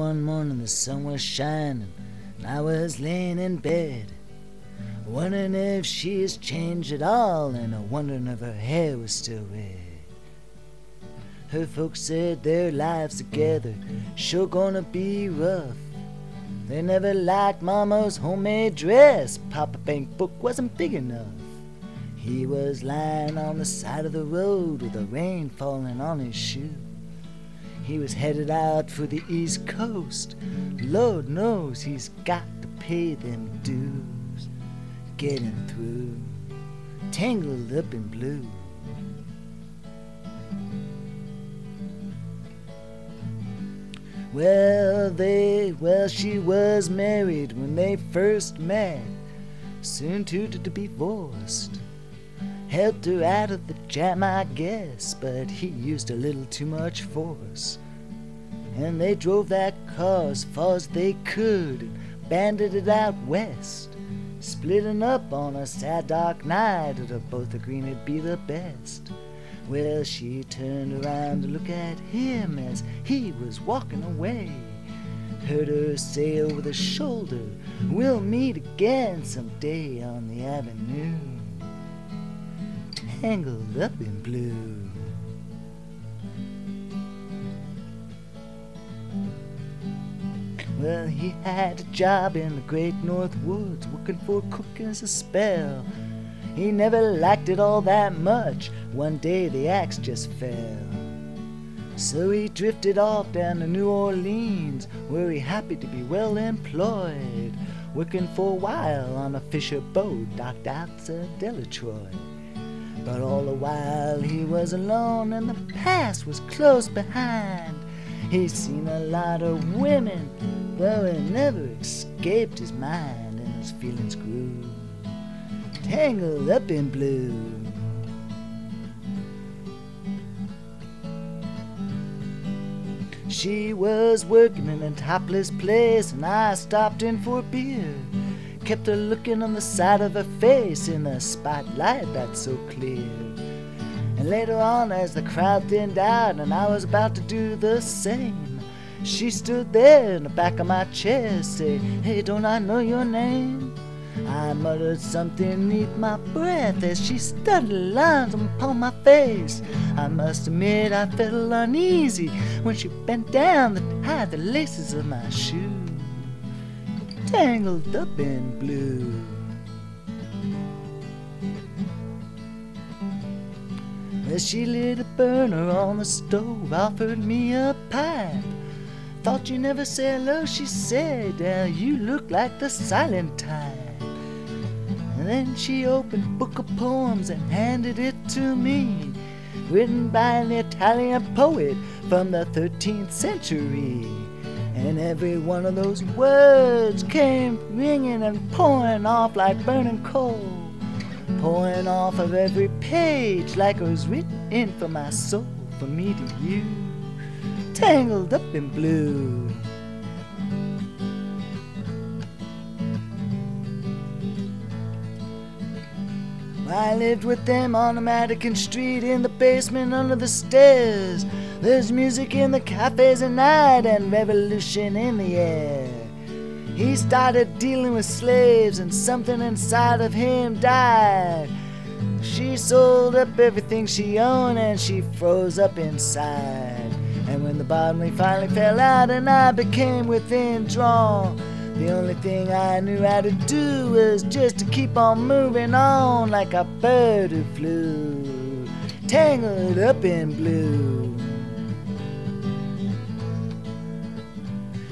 One morning the sun was shining, and I was laying in bed, wondering if she has changed at all, and wondering if her hair was still red. Her folks said their lives together sure gonna be rough. They never liked Mama's homemade dress. Papa Bank book wasn't big enough. He was lying on the side of the road with the rain falling on his shoe. He was headed out for the East Coast. Lord knows he's got to pay them dues. Getting through, tangled up in blue. Well, she was married when they first met, soon to be divorced. Helped her out of the jam, I guess, but he used a little too much force. And they drove that car as far as they could and banded it out west, splitting up on a sad dark night, and both agreeing it'd be the best. Well, she turned around to look at him as he was walking away. Heard her say over the shoulder, "We'll meet again someday on the avenue." Tangled up in blue. Well, he had a job in the great North Woods, working for a cook as a spell. He never liked it all that much. One day the axe just fell. So he drifted off down to New Orleans, where he happened to be well employed, working for a while on a fisher boat docked outside Detroit. But all the while he was alone, and the past was close behind. He'd seen a lot of women, though it never escaped his mind, and his feelings grew tangled up in blue. She was working in a topless place, and I stopped in for a beer. Kept her looking on the side of her face in the spotlight that's so clear. And later on, as the crowd thinned out and I was about to do the same, she stood there in the back of my chair, say, "Hey, don't I know your name?" I muttered something neath my breath as she studied lines upon my face. I must admit I felt uneasy when she bent down to tie the laces of my shoe. Tangled up in blue. Well, she lit a burner on the stove, offered me a pipe. "Thought you never say hello," she said. "You look like the silent type." And then she opened a book of poems and handed it to me, written by an Italian poet from the 13th century. And every one of those words came ringing and pouring off like burning coal, pouring off of every page like it was written in for my soul, for me to you, tangled up in blue. I lived with them on the Madigan Street, in the basement under the stairs. There's music in the cafes at night and revolution in the air. He started dealing with slaves and something inside of him died. She sold up everything she owned and she froze up inside. And when the bottom finally fell out and I became withdrawn, the only thing I knew how to do was just to keep on moving on like a bird who flew, tangled up in blue.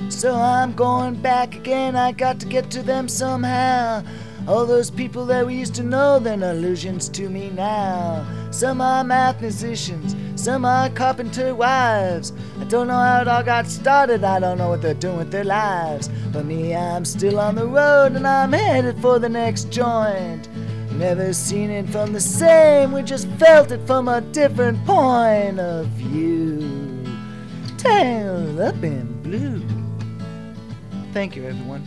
So I'm going back again, I got to get to them somehow. All those people that we used to know, they're illusions to me now. Some are math musicians, some are carpenter wives. I don't know how it all got started, I don't know what they're doing with their lives. But me, I'm still on the road and I'm headed for the next joint. Never seen it from the same, we just felt it from a different point of view. Tangled up in blue. Thank you, everyone.